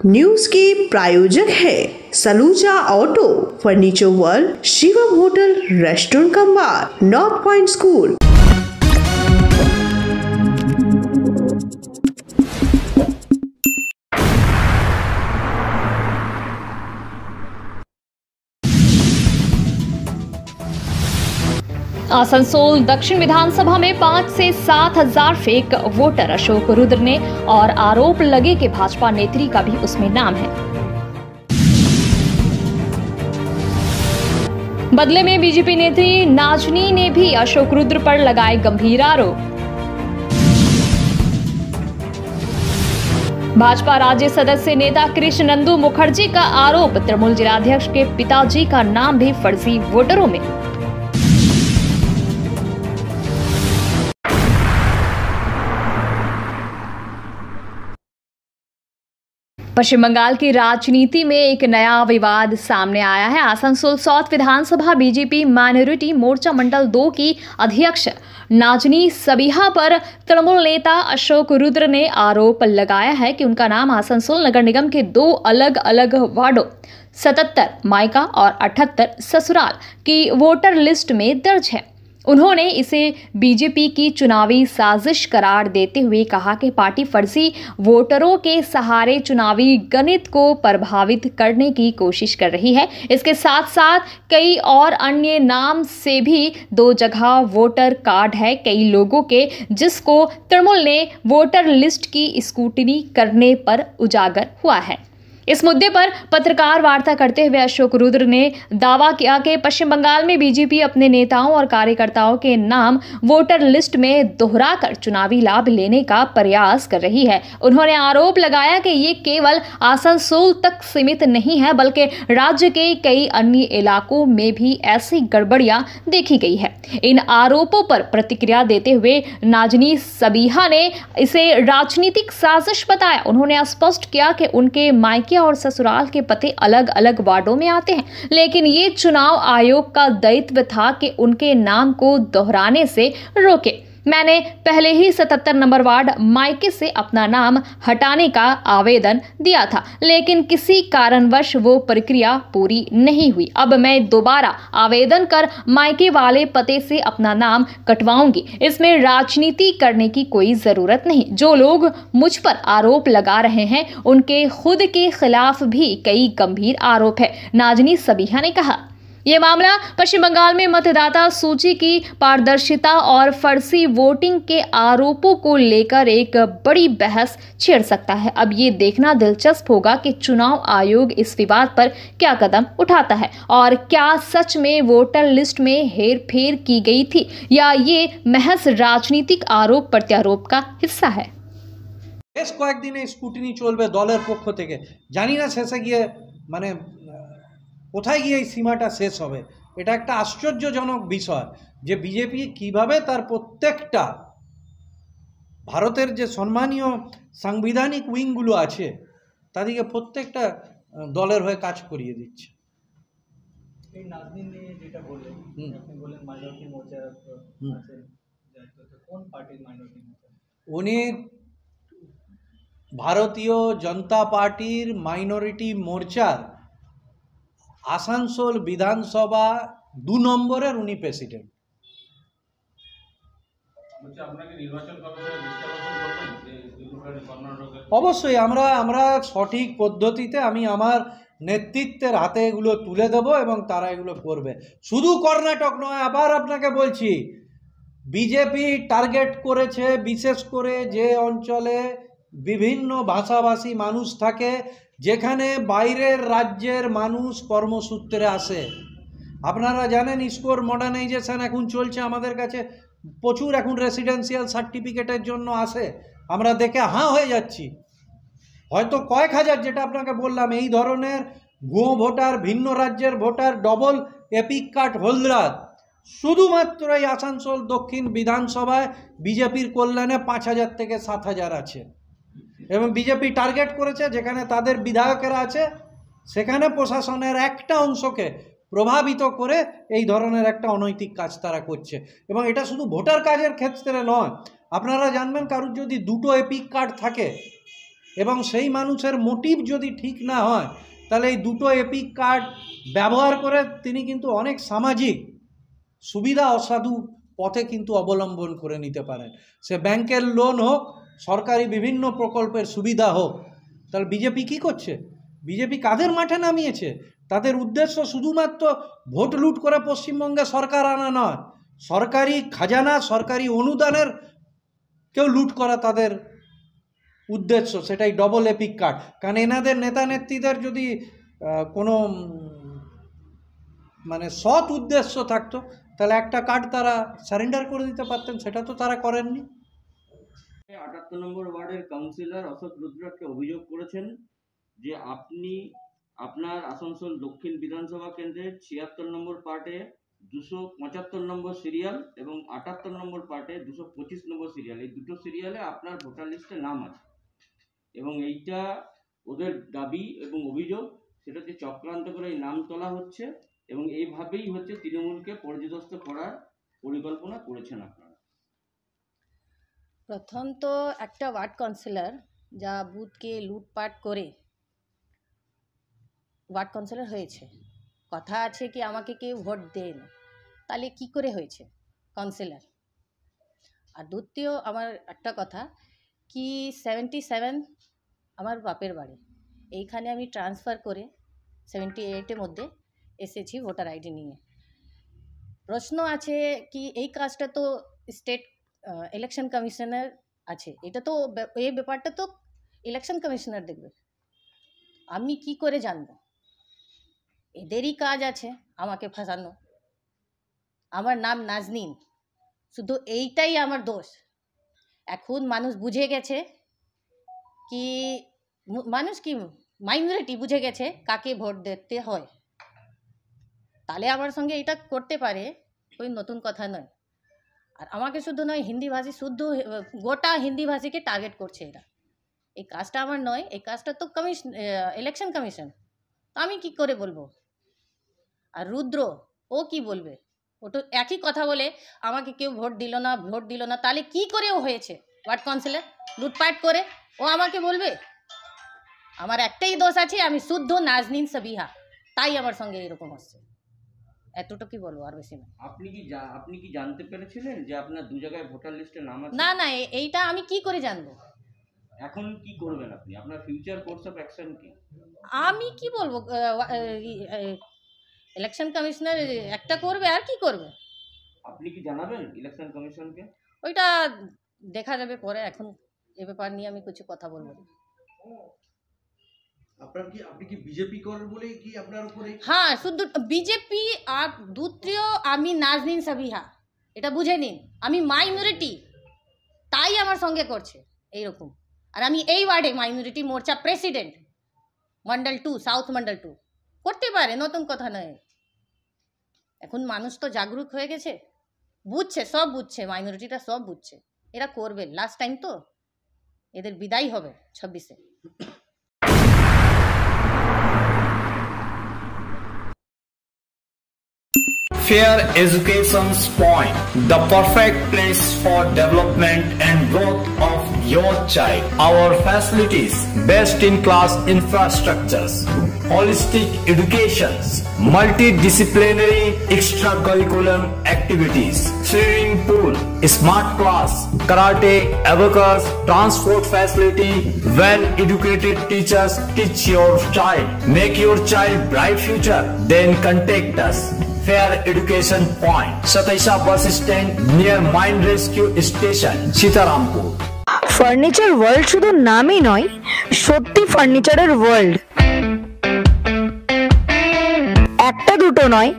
News के प्रायोजक है Saluja auto, furniture world, Shivam hotel, restaurant cum bar, north point school. Asansol दक्षिण विधानसभा में 5 से 7 हजार फेक वोटर अशोक रुद्र ने और आरोप लगे कि भाजपा नेत्री का भी उसमें नाम है। बदले में बीजेपी नेत्री नाजनी ने भी अशोक रुद्र पर लगाए गंभीर आरोप। भाजपा राज्य सदस्य नेता कृष्ण नंदू मुखर्जी का आरोप, तृणमूल जिलाध्यक्ष के पिताजी का नाम भी फर्जी वोटरों में। पश्चिम बंगाल की राजनीति में एक नया विवाद सामने आया है। आसनसोल साउथ विधानसभा बीजेपी माइनॉरिटी मोर्चा मंडल 2 की अध्यक्ष नाजनी सबीहा पर तृणमूल नेता अशोक रुद्र ने आरोप लगाया है कि उनका नाम आसनसोल नगर निगम के 2 अलग अलग वार्डों 77 मायका और 78 ससुराल की वोटर लिस्ट में दर्ज है। उन्होंने इसे बीजेपी की चुनावी साजिश करार देते हुए कहा कि पार्टी फर्जी वोटरों के सहारे चुनावी गणित को प्रभावित करने की कोशिश कर रही है। इसके साथ साथ कई और अन्य नाम से भी 2 जगह वोटर कार्ड है कई लोगों के, जिसको तृणमूल ने वोटर लिस्ट की स्क्रूटिनी करने पर उजागर हुआ है। इस मुद्दे पर पत्रकार वार्ता करते हुए अशोक रुद्र ने दावा किया कि पश्चिम बंगाल में बीजेपी अपने नेताओं और कार्यकर्ताओं के नाम वोटर लिस्ट में दोहराकर चुनावी लाभ लेने का प्रयास कर रही है। उन्होंने आरोप लगाया कि ये केवल आसनसोल तक सीमित नहीं है, बल्कि राज्य के कई अन्य इलाकों में भी ऐसी गड़बड़ियां देखी गई है। इन आरोपों पर प्रतिक्रिया देते हुए नाजनी सबीहा ने इसे राजनीतिक साजिश बताया। उन्होंने स्पष्ट किया कि उनके मायके और ससुराल के पते अलग अलग वार्डों में आते हैं, लेकिन ये चुनाव आयोग का दायित्व था कि उनके नाम को दोहराने से रोके। मैंने पहले ही 77 नंबर वार्ड मायके से अपना नाम हटाने का आवेदन दिया था, लेकिन किसी कारणवश वो प्रक्रिया पूरी नहीं हुई। अब मैं दोबारा आवेदन कर मायके वाले पते से अपना नाम कटवाऊंगी। इसमें राजनीति करने की कोई जरूरत नहीं। जो लोग मुझ पर आरोप लगा रहे हैं उनके खुद के खिलाफ भी कई गंभीर आरोप है, नाजनी सबीहा ने कहा। यह मामला पश्चिम बंगाल में मतदाता सूची की पारदर्शिता और फर्जी वोटिंग के आरोपों को लेकर एक बड़ी बहस छेड़ सकता है। अब ये देखना दिलचस्प होगा कि चुनाव आयोग इस विवाद पर क्या कदम उठाता है और क्या सच में वोटर लिस्ट में हेरफेर की गई थी या ये महज राजनीतिक आरोप प्रत्यारोप का हिस्सा है। বেশ কয়েকদিনে স্কুটিনি চলবে দলের পক্ষ থেকে, জানি না শেষে গিয়ে মানে কোথায় গিয়ে এই সীমাটা শেষ হবে। এটা একটা আশ্চর্যজনক বিষয় যে বিজেপি কিভাবে তার প্রত্যেকটা ভারতের যে সম্মানীয় সাংবিধানিক উইংগুলো আছে তাদেরকে প্রত্যেকটা দলের হয়ে কাজ করিয়ে দিচ্ছে। এই নাজনীন নিয়ে যেটা বললেন, আপনি বললেন মাইনরিটি মোর্চার আছেন, কোন পার্টির মাইনরিটি মোর্চা? উনি ভারতীয় জনতা পার্টির মাইনরিটি মোর্চার আসানসোল বিধানসভা 2 নম্বরের উনি প্রেসিডেন্ট। অবশ্যই আমরা সঠিক পদ্ধতিতে আমি আমার নেতৃত্বের হাতে এগুলো তুলে দেব এবং তারা এগুলো করবে। শুধু কর্ণাটক নয়, আবার আপনাকে বলছি, বিজেপি টার্গেট করেছে বিশেষ করে যে অঞ্চলে বিভিন্ন ভাষাভাষী মানুষ থাকে, যেখানে বাইরের রাজ্যের মানুষ কর্মসূত্রে আসে। আপনারা জানেন স্কোর মডার্নাইজেশন এখন চলছে, আমাদের কাছে প্রচুর এখন রেসিডেন্সিয়াল সার্টিফিকেটের জন্য আসে। আমরা দেখে হাঁ হয়ে যাচ্ছি, হয়তো কয়েক হাজার, যেটা আপনাকে বললাম, এই ধরনের ভুয়ো ভোটার, ভিন্ন রাজ্যের voter, double epic card holder শুধুমাত্র এই আসানসোল দক্ষিণ বিধানসভায় বিজেপির কল্যাণে 5000 থেকে 7000 আছে। এবং বিজেপি টার্গেট করেছে যেখানে তাদের বিধায়কেরা আছে সেখানে প্রশাসনের একটা অংশকে প্রভাবিত করে এই ধরনের একটা অনৈতিক কাজ তারা করছে। এবং এটা শুধু ভোটার কাজের ক্ষেত্রে নয়, আপনারা জানবেন কারুর যদি 2টো এপিক কার্ড থাকে এবং সেই মানুষের মোটিভ যদি ঠিক না হয়, তাহলে এই দুটো এপিক কার্ড ব্যবহার করে তিনি কিন্তু অনেক সামাজিক সুবিধা অসাধু পথে কিন্তু অবলম্বন করে নিতে পারেন। সে ব্যাংকের লোন হোক, সরকারি বিভিন্ন প্রকল্পের সুবিধা হোক। তাহলে বিজেপি কী করছে? বিজেপি কাদের মাঠে নামিয়েছে? তাদের উদ্দেশ্য শুধুমাত্র ভোট লুট করে পশ্চিমবঙ্গে সরকার আনা নয়, সরকারি খাজানা, সরকারি অনুদানের কেউ লুট করা তাদের উদ্দেশ্য। সেটাই ডবল এপিক কার্ড। কারণ এনাদের নেতা নেত্রীদের যদি কোনো মানে সৎ উদ্দেশ্য থাকতো, তাহলে একটা কার্ড তারা সারেন্ডার করে দিতে পারতেন, সেটা তো তারা করেননি। ৭৮ নম্বর ওয়ার্ডের কাউন্সিলর অশোক রুদ্র একটা অভিযোগ করেছেন যে আপনি আপনার আসানসোল দক্ষিণ বিধানসভা কেন্দ্রের ৭৬ নম্বর পার্টে ২৭৫ নম্বর সিরিয়াল এবং ৭৮ নম্বর পার্টে ২২৫ নম্বর সিরিয়াল, এই দুটো সিরিয়ালে আপনার ভোটার লিস্টে নাম আছে এবং এইটা ওদের দাবি এবং অভিযোগ সেটা যে চক্রান্ত করে এই নাম তোলা হচ্ছে এবং এইভাবেই হচ্ছে তৃণমূলকে পর্যদস্ত করার পরিকল্পনা করেছেন আপনারা। প্রথম তো একটা ওয়ার্ড কাউন্সিলর যা বুথকে লুটপাট করে ওয়ার্ড কাউন্সিলর হয়েছে, কথা আছে কি আমাকে কেউ ভোট দেন, তাহলে কি করে হয়েছে কাউন্সিলর? আর দ্বিতীয় আমার একটা কথা কি 77 আমার বাপের বাড়ি, এইখানে আমি ট্রান্সফার করে 78-এর মধ্যে এসেছি ভোটার আইডি নিয়ে। প্রশ্ন আছে কি এই কাজটা তো স্টেট ইলেকশন কমিশনার আছে, এটা তো এই ব্যাপারটা তো ইলেকশন কমিশনার দেখবে, আমি কি করে জানবো? এদেরই কাজ আছে আমাকে ফাঁসানো। আমার নাম নাজনীন, শুধু এইটাই আমার দোষ। এখন মানুষ বুঝে গেছে কি, মানুষ কি মাইনরিটি বুঝে গেছে কাকে ভোট দিতে হয়, তাহলে আমার সঙ্গে এটা করতে পারে, ওই নতুন কথা নয়। আর আমাকে শুধু নয়, হিন্দিভাষী শুদ্ধ গোটা হিন্দিভাষীকে টার্গেট করছে এরা। এই কাজটা আমার নয়, এই কাজটা তো ইলেকশন কমিশন, তো আমি কি করে বলবো? আর রুদ্র ও কি বলবে? ও তো একই কথা বলে আমাকে কেউ ভোট দিল না, তাহলে কি করে ও হয়েছে ওয়ার্ড কাউন্সিলর? লুটপাট করে ও আমাকে বলবে? আমার একটাই দোষ আছে, আমি শুদ্ধ নাজনীন সাবিহা, তাই আমার সঙ্গে এরকম হচ্ছে। এতটুকু বলবো, আর বেশি না। আপনি কি জানতে পেরেছিলেন যে আপনার দু জায়গায় ভোটার লিস্টে নাম আছে? না, এইটা আমি কি করে জানবো? এখন কি করবেন আপনি? আপনার ফিউচার কোর্স অফ অ্যাকশন কি? আমি কি বলবো, ইলেকশন কমিশনার একটা করবে, আর কি করবে? আপনি কি জানাবেন ইলেকশন কমিশনকে? ওইটা দেখা যাবে পরে, এখন এ ব্যাপার নিয়ে আমি কিছু কথা বলবো না। আপনি কি বিজেপি করেন বলেই কি আপনার উপরে? হ্যাঁ, শুধু বিজেপি। আর দ্বিতীয় আমি নাজনীন সাবিহা, এটা বুঝে নিন, আমি মাইনরিটি, তাই আমার সঙ্গে করছে এইরকম। আর আমি এই ওয়ার্ডে মাইনরিটি মোর্চা প্রেসিডেন্ট, মন্ডল 2, সাউথ মন্ডল 2, করতে পারে, নতুন কথা নয়। এখন মানুষ তো জাগরুক হয়ে গেছে, বুঝছে, সব বুঝছে, মাইনরিটিটা সব বুঝছে, এরা করবে। লাস্ট টাইম তো, এদের বিদায় হবে 26-এ। Fair Education's Point, the perfect place for development and growth of your child. Our facilities, best-in-class infrastructures, holistic educations, multidisciplinary extracurricular activities, swimming pool, smart class, karate, abacus, transport facility, well-educated teachers teach your child. Make your child bright future. Then contact us. Fair Education Point, Sataisha bus stand near Mine Rescue Station, Sitarampur. Furniture world শুধু নামই নয়, সত্যি ফার্নিচারের world. একটা দুটো নয়,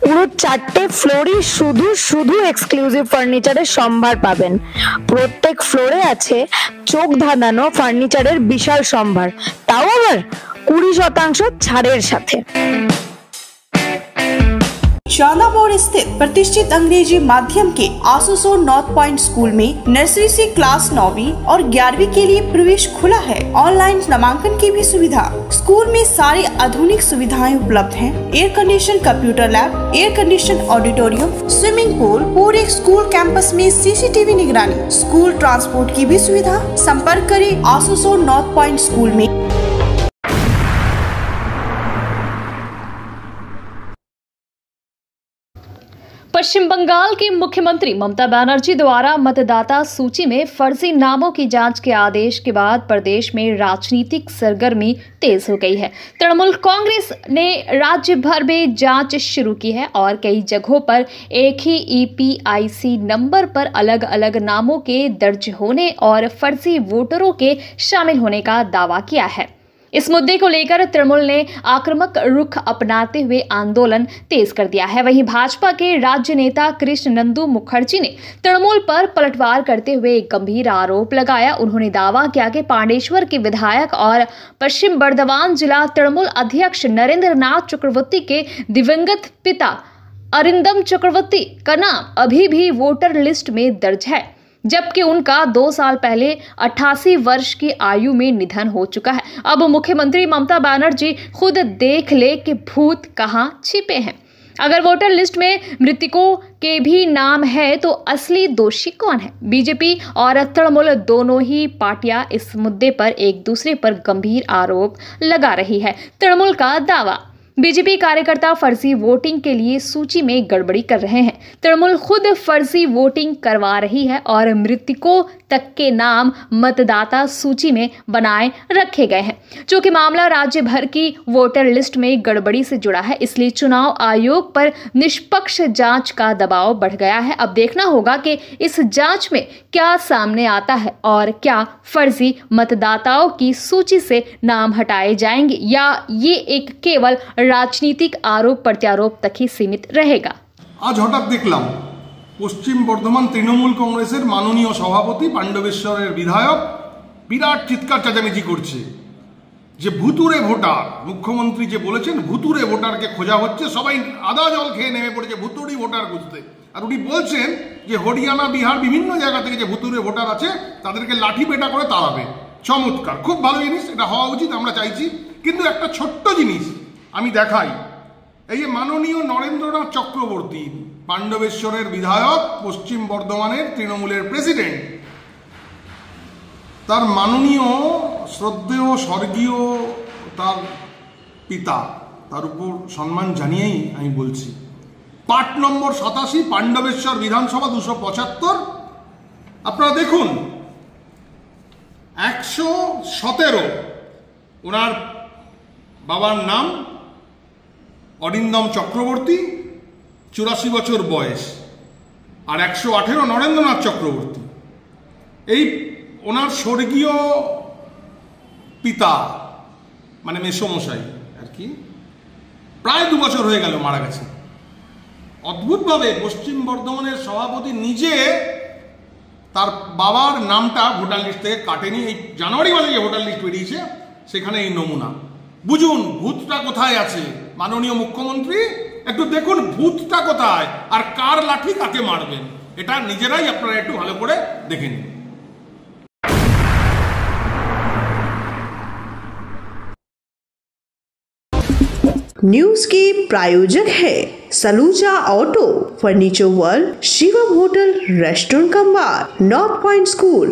পুরো 4টে ফ্লোরই শুধু এক্সক্লুসিভ ফার্নিচারের সম্ভার পাবেন। প্রত্যেক ফ্লোরে আছে চোখ ধাঁধানো ফার্নিচারের বিশাল সম্ভার, তাও আবার 20% ছাড়ের সাথে। চানামোড় मोड़ स्थित प्रतिष्ठित अंग्रेजी माध्यम के आसुसो नॉर्थ पॉइंट स्कूल में नर्सरी से क्लास 9वीं और 11वीं के लिए प्रवेश खुला है। ऑनलाइन नामांकन की भी सुविधा। स्कूल में सारी आधुनिक सुविधाएं उपलब्ध हैं। Air condition computer lab, air condition auditorium, swimming pool, पूरे स्कूल कैंपस में CCTV निगरानी, स्कूल ट्रांसपोर्ट की भी सुविधा। संपर्क करें आसुसो नॉर्थ पॉइंट स्कूल में। पश्चिम बंगाल की मुख्यमंत्री ममता बनर्जी द्वारा मतदाता सूची में फर्जी नामों की जांच के आदेश के बाद प्रदेश में राजनीतिक सरगर्मी तेज हो गई है। तृणमूल कांग्रेस ने राज्य भर में जांच शुरू की है और कई जगहों पर एक ही EPIC नंबर पर अलग अलग नामों के दर्ज होने और फर्जी वोटरों के शामिल होने का दावा किया है। इस मुद्दे को लेकर तृणमूल ने आक्रामक रुख अपनाते हुए आंदोलन तेज कर दिया है। वहीं भाजपा के राज्य नेता कृष्णनंदू मुखर्जी ने तृणमूल पर पलटवार करते हुए एक गंभीर आरोप लगाया। उन्होंने दावा किया कि पांडेश्वर के विधायक और पश्चिम बर्धमान जिला तृणमूल अध्यक्ष नरेंद्र नाथ चक्रवर्ती के दिवंगत पिता अरिंदम चक्रवर्ती का नाम अभी भी वोटर लिस्ट में दर्ज है, जबकि उनका 2 साल पहले 88 वर्ष की आयु में निधन हो चुका है। अब मुख्यमंत्री ममता बनर्जी खुद देख ले कि भूत कहां छिपे हैं। अगर वोटर लिस्ट में मृतकों के भी नाम है तो असली दोषी कौन है? बीजेपी और तृणमूल दोनों ही पार्टियां इस मुद्दे पर एक दूसरे पर गंभीर आरोप लगा रही है। तृणमूल का दावा, बीजेपी कार्यकर्ता फर्जी वोटिंग के लिए सूची में गड़बड़ी कर रहे हैं। तृणमूल खुद फर्जी वोटिंग करवा रही है और मृतकों तक के नाम मतदाता सूची में बनाए रखे गए हैं। चूंकि मामला राज्य भर की वोटर लिस्ट में गड़बड़ी से जुड़ा है, इसलिए चुनाव आयोग पर निष्पक्ष जांच का दबाव बढ़ गया है। अब देखना होगा कि इस जांच में क्या सामने आता है और क्या फर्जी मतदाताओं की सूची से नाम हटाए जाएंगे या ये एक केवल राजनीतिक आरोप प्रत्यारोप तक ही सीमित रहेगा। आज हठाৎ देखलाम पश्चिम बर्धमान तृणमूल कांग्रेसेर माननीय सभापति पांडवेश्वरेर विधायक बिराट चिৎকার চেঁচামেচি করছে যে ভুতুরে ভোটার। মুখ্যমন্ত্রী যে বলেছেন ভুতুরে ভোটারকে খোঁজা হচ্ছে, সবাই আদা জল খেয়ে নেমে পড়েছে ভুতুড়ি ভোটার খুঁজতে। আর উনি বলছেন যে হরিয়ানা বিহার বিভিন্ন জায়গা থেকে যে ভুতুরে ভোটার আছে তাদেরকে লাঠি পেটা করে তাড়াবে। চমৎকার, খুব ভালো জিনিস, এটা হওয়া উচিত, আমরা চাইছি। কিন্তু একটা ছোট্ট জিনিস আমি দেখাই। এই যে মাননীয় নরেন্দ্রনাথ চক্রবর্তী পাণ্ডবেশ্বরের বিধায়ক, পশ্চিম বর্ধমানের তৃণমূলের প্রেসিডেন্ট, তার মাননীয় শ্রদ্ধেয় স্বর্গীয় তার পিতা, তার উপর সম্মান জানিয়েই আমি বলছি, পার্ট নম্বর 87 পাণ্ডবেশ্বর বিধানসভা 275। আপনারা দেখুন 117 ওনার বাবার নাম অরিন্দম চক্রবর্তী, 84 বছর বয়স, আর 118 নরেন্দ্রনাথ চক্রবর্তী। এই ওনার স্বর্গীয় পিতা মানে মেসোমশাই আর কি, প্রায় 2 বছর হয়ে গেল মারা গেছে। অদ্ভুতভাবে পশ্চিম বর্ধমানের সভাপতি নিজে তার বাবার নামটা ভোটার লিস্ট থেকে কাটেনি। এই জানুয়ারি মাসে যে ভোটার লিস্ট বেরিয়েছে সেখানে এই নমুনা। বুঝুন ভূতটা কোথায় আছে। মাননীয় মুখ্যমন্ত্রী একটু দেখুন ভূতটা কোথায় আর কার লাঠি কাকে মারবেন, এটা নিজেরাই আপনারা একটু ভালো করে দেখে নিন। न्यूज के प्रायोजक है Saluja auto, furniture world, Shivam hotel, restaurant Kambar, north point school.